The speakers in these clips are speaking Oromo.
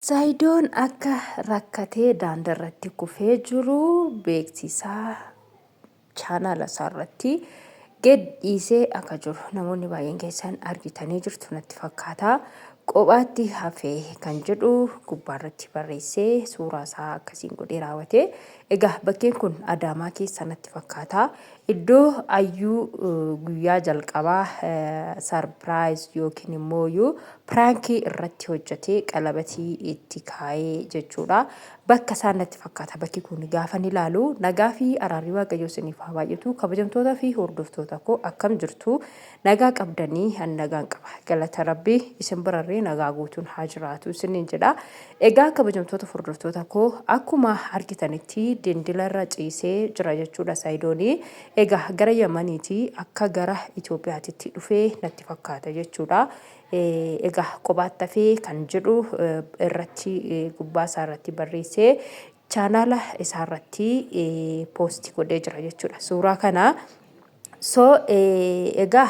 Zaayidoon akka rakkatee daandarratti kufee jiru beeksisaa chaanaala isaarratti gad dhiisee akka jiru namoonni baay'een keessan argitanii jirtu natti fakkaata. Kophaatti hafee kan jedhu gubbaarratti barreessee suuraa isaa akkasiin godhee raawwate. Egaa bakkeen kun Adaamaa keessa natti fakkaata. Iddoo ayyuu guyyaa jalqabaa sarpiraayiz yookiin immoo piraankii irratti hojjetee qalabatii itti kaa'ee jechuudha. Bakka isaan natti fakkaata bakki kun gaafa ni ilaalu nagaa fi araarri waaqayyoo isiniif haa baay'atu. Kabajamtoota fi hordoftoota koo akkam jirtu nagaa qabdanii nagaan qaba. Galata Rabbii isin birarree nagaa guutuun haa jiraatu isiniin jedha. Egaa kabajamtoota hordoftoota koo akkuma argitanitti dindilarra ciisee jira jechuudha Zaayidoon. Egaa gara Yamaniitii akka gara Itoophiyaatti dhufee natti fakkaata jechuudha. Egaa kophaatti hafee kan jedhu irratti gubbaa isaa irratti barreessee chaanaala isaa irratti poostii godhee jira jechuudha. Suuraa kana egaa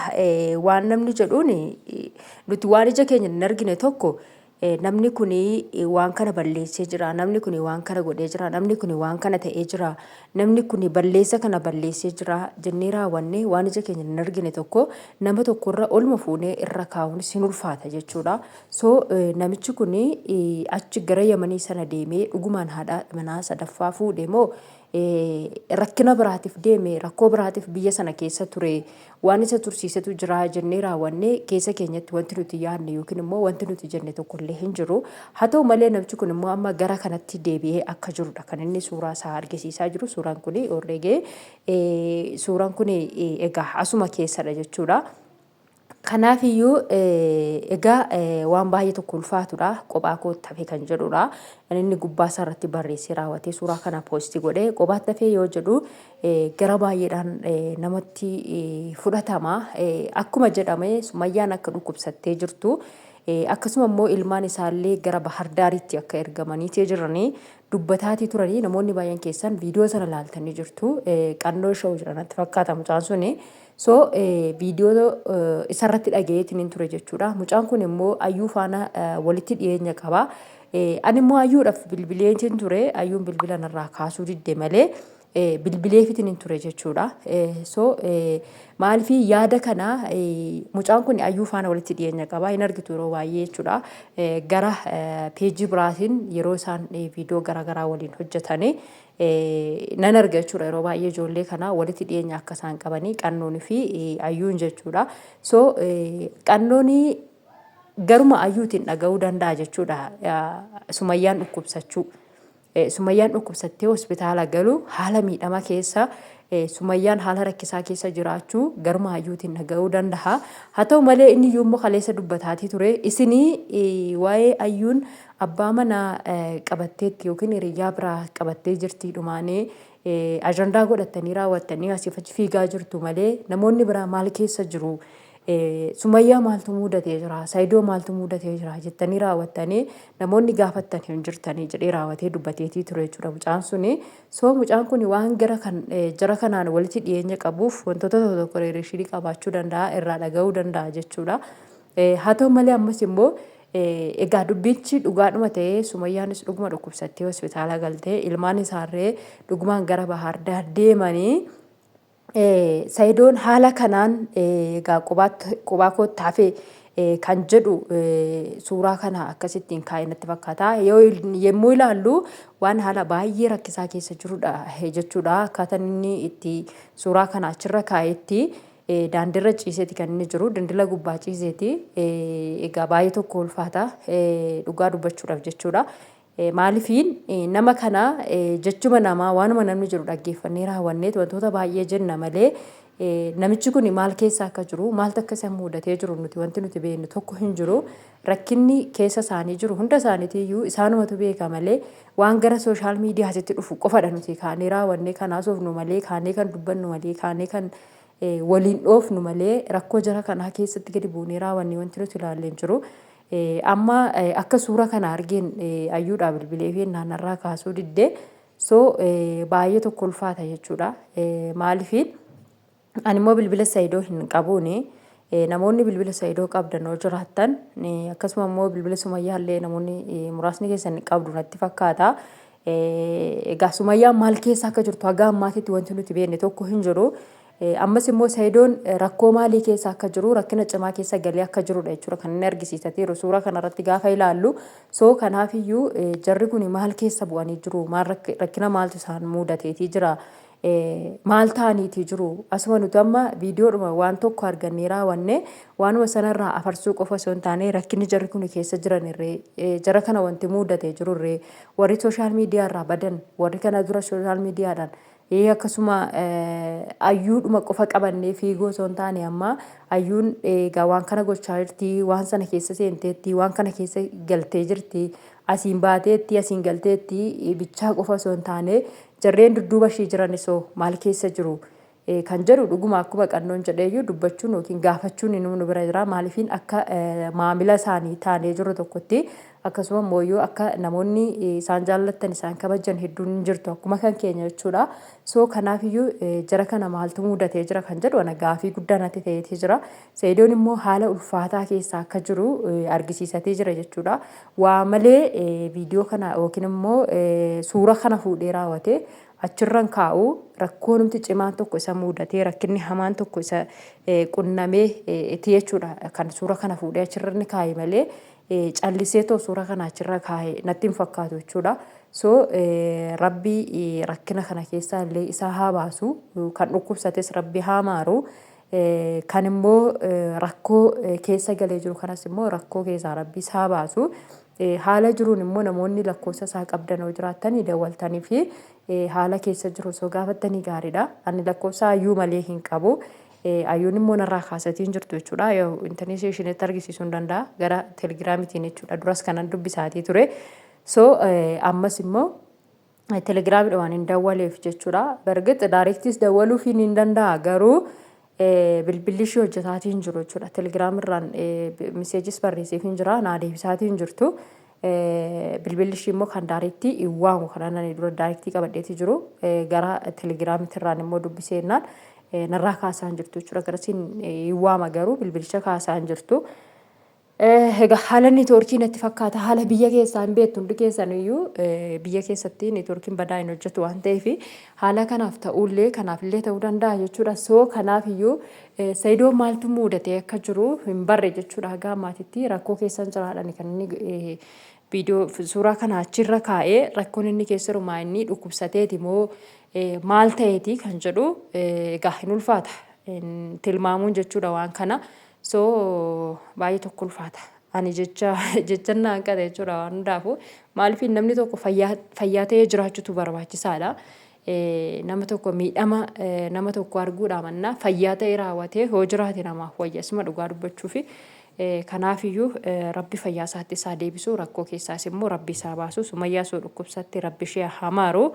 waan namni jedhuun nuti waan ija keenya hin argine tokko namni kun waan kana balleessee jira, namni kun waan kana godhee jira, namni kun waan kana ta'ee jira, namni kun balleessa kana balleessee jira jennee raawwanne waan ija keenya hin argine tokko nama tokkorra olma fuunee irra kaa'uun sin ulfaata jechuudha. Namichi kun achi gara Yamanii sana deemee dhugumaan haadha manaa sadaffaa fuudhee moo rakkina biraatiif deeme rakkoo biraatiif biyya sana keessa ture waan isa tursiisetu jira jennee raawwanne keessa keenyatti wanti nuti yaadne yookiin immoo wanti nuti jenne tokkollee hin jiru. Haa ta'u malee namichi kun immoo amma gara kanatti deebi'ee akka jirudha kan inni suuraa isaa argisiisaa jiru. Suuraan kun suuraan kun egaa asuma keessadha jechuudha. Kanaafiyyuu egaa waan baay'ee tokko ulfaatudha kophaa kootti hafee kan jedhudha. Inni gubbaa isaa irratti barreessee raawwatee suuraa kana poostii godhee kophaatti hafee yoo jedhu gara baay'eedhaan namatti fudhatama. Akkuma jedhame Sumayyaan akka dhukkubsattee jirtu akkasuma immoo ilmaan isaallee gara Bahar Daaritti akka ergamanii jiranii dubbataatii turanii namoonni baay'een keessan viidiyoo sana ilaaltanii jirtu. Qannoo shawuu jiranatti fakkaata mucaan suni. Viidiyoo isarratti dhageetiin ture jechuudha. Mucaan kun immoo ayyuu faana walitti dhiyeenya qaba. Ani immoo ayyuudhaaf bilbileetiin ture. Ayyuun bilbila narraa kaasuu didde malee bilbileefitiin ture jechuudha. Maaliif yaada kana mucaan kun ayyuu faana walitti dhiyeenya qaba. Hin argitu yeroo baay'ee jechuudha. Gara peejii biraatiin yeroo isaan viidiyoo garaagaraa waliin hojjetanii nan arga jechuudha. Yeroo baay'ee ijoollee kana walitti dhiyeenya akka isaan qabanii qannoon fi ayyuun jechuudha. Qannoon garuma ayyuutiin dhaga'uu danda'a jechuudha. Sumayyaan dhukkubsachuu. Sumayyaan dhukkubsattee hospitaala galu haala miidhama keessa Sumayyaan haala rakkisaa keessa jiraachuu garuma ayyuutiin dhaga'uu danda'a. Haa ta'u malee inni yommuu kaleessa dubbataatii ture isinii waa'ee ayyuun abbaa manaa qabatteetti yookiin hiriyaa biraa qabattee jirti dhumaanii ajandaa godhattanii raawwattanii asiif achi fiigaa jirtu malee namoonni biraa maal keessa jiru? Sumayyaa maaltu mudatee jira? Zaayidoo maaltu mudatee jira jettanii raawwattanii namoonni gaafattan hin jirtanii jedhee raawwatee dubbateetii ture jechuudha mucaan suni. Mucaan kun waan jara kanaan walitti dhiyeenya qabuuf wantoota tokko reereshinii qabaachuu danda'a irraa dhaga'uu danda'a jechuudha. Haa ta'u malee ammas immoo egaa dubbichi dhugaadhuma ta'ee Sumayyaanis dhuguma dhukkubsattee hospitaala galtee ilmaan isaarree dhugumaan gara Bahar Daar deemanii Zaayidoon haala kanaan egaa kophaa kootti hafee kan jedhu suuraa kana akkasittiin kaa'ee natti fakkaata. Yommuu ilaallu waan haala baay'ee rakkisaa keessa jirudha jechuudha. Akkaataan inni itti suuraa kana achirra kaa'etti daandirra ciiseeti kan inni jiru. Dindila gubbaa ciiseeti. Egaa baay'ee tokko ulfaata dhugaa dubbachuudhaaf jechuudha. Maaliifiin nama kana jechuma namaa waanuma namni jiru dhaggeeffannee raawwanneet wantoota baay'ee jenna malee namichi kun maal keessa akka jiru maaltu akka isa mudatee jiru nuti wanti nuti beeknu tokko hin jiru. Rakkinni keessa isaanii jiru hunda isaaniitiyyuu isaanumatu beeka malee waan gara sooshaal miidiyaatti dhufu qofadha nuti kaanee raawwannee kan haasofnu malee kaanee kan dubbannu malee kaanee kan waliin dhoofnu malee rakkoo jara kanaa keessatti gadi buunee raawwannee wanti nuti ilaallee jiru. Amma akka suura kana argeen ayyuudhaa bilbilee fi naannarraa kaasuu didde baay'ee tokko ulfaata jechuudha. Maaliif ani immoo bilbila Zaayidoo hin qabuuni namoonni bilbila Saayidoo qabdan yoo jiraattan akkasuma immoo bilbila Sumayyaa illee namoonni muraasni keessan qabdu natti fakkaata. Egaa Sumayyaan maal keessa akka jirtu haga ammaatitti wanti nuti beekne tokko hin jiru. Ammas immoo Saayidoon rakkoo maalii keessa akka jiru rakkina cimaa keessa galee akka jirudha jechuudha kan inni argisiisateeru suuraa kanarratti gaafa ilaallu. So kanaafiyyuu jarri kun maal keessa bu'anii jiru maal rakkina maaltu isaan mudateetii jira. Maal ta'aniitii jiru asuma nuti amma viidiyoodhuma waan tokko argannee raawwanne waanuma sanarraa afarsuu qofa osoo hin taane rakkinni jarri kun keessa jiran irree jara kana wanti mudatee jiru irree warri sooshaal miidiyaarraa badan warri kana dura sooshaal miidiyaadhaan akkasuma ayyuudhuma qofa qabannee fiigoo osoo hin taane amma ayyuun egaa waan kana gochaa jirti waan sana keessa seenteetti waan kana keessa galtee jirti asiin baateetti asiin galteetti bichaa qofa osoo hin taane jarreen dudduuba ishii jiran isoo maal keessa jiru kan jedhu dhuguma akkuma qannoon jedheeyyuu dubbachuun yookiin gaafachuun nu bira jira maaliifiin akka maamila isaanii taanee jiru tokkotti akkasuma mooyyoo akka namoonni isaan jaallattan isaan kabajan hedduun jirtu akkuma kan keenya jechuudha. So kanaafiyyuu jara kana maaltu mudatee jira kan jedhu ana gaafii guddaa natti ta'eetii jira. Saayidoon immoo haala ulfaataa keessa akka jiru argisiisatee jira jechuudha. Waa malee viidiyoo kana yookiin immoo suura kana fuudhee raawwatee achirran kaa'u rakkoo numti cimaan tokko isa mudatee rakkinni hamaan tokko isa qunnamee itti jechuudha kan suura kana fuudhee achirran kaa'e malee callisee too suura kana achirra kaa'e natti hin fakkaatu jechuudha. So rabbii rakkina kana keessaa illee isaa haa baasu kan dhukkubsates rabbi haa maaru. Kan immoo rakkoo keessa galee jiru kanas immoo rakkoo keessaa rabbi isaa baasu. Haala jiruun immoo namoonni lakkoofsa isaa qabdan yoo jiraatanii dawwaltanii fi haala keessa jiru osoo gaafattanii gaariidha. Ani lakkoofsa ayyuu malee hin qabu. Ayyuun immoo narraa kaasatiin jirtu jechuudha. Yoo intarneetii isheenitti argisiisuu hin danda'a gara telegiraamiitiin jechuudha. Duras kanan dubbisaatii ture. So ammas immoo telegiraamiidhaan hin dawwaleef jechuudha. Bargit daayirektiis dawwaluuf hin danda'a garuu bilbilli ishee hojjetaatii hin jiru jechuudha. Telegiraamirraan miseejis barreesseef hin jira naa deebisaatii hin jirtu. Bilbilli ishee immoo kan daayirektii hin waamu kanaan ani dura daayirektii qabadheetii jiru gara telegiraamiitirraan immoo dubbiseenaan narraa kaasaa hin jirtu jechuudha. Garasiin hin waama garuu bilbilicha kaasaa hin jirtu. Egaa haala neetwoorkii natti fakkaata haala biyya keessaa hin beektu hundi keessan iyyuu biyya keessatti neetwoorkiin badaa hin hojjetu waan ta'eef haala kanaaf ta'ullee kanaafillee ta'uu danda'a jechuudha. So kanaaf iyyuu Saayidoon maaltu mudatee akka jiru hin barre jechuudha. Haga ammaatitti rakkoo keessan jiraadhaan kan inni viidiyoo suuraa kana achirra kaa'ee rakkoon inni keessa jiru maa inni dhukkubsateeti moo maal ta'eeti kan jedhu egaa hin ulfaata tilmaamuun jechuudha waan kana. So baay'ee tokko ulfaata. Ani jechan naan qaba jechuudha waan hundaafu maaliif namni tokko fayyaa ta'ee jiraachuutu barbaachisaadha. Nama tokko miidhama nama tokko arguudhaan mannaa fayyaa ta'ee raawwatee hoo jiraate namaaf wayya isuma dhugaa dubbachuu fi kanaafiyyuu rabbi fayyaa isaatti isaa deebisu rakkoo keessaas immoo rabbi isaa baasu Sumayyaa soo dhukkubsatte rabbi ishee haa maaru.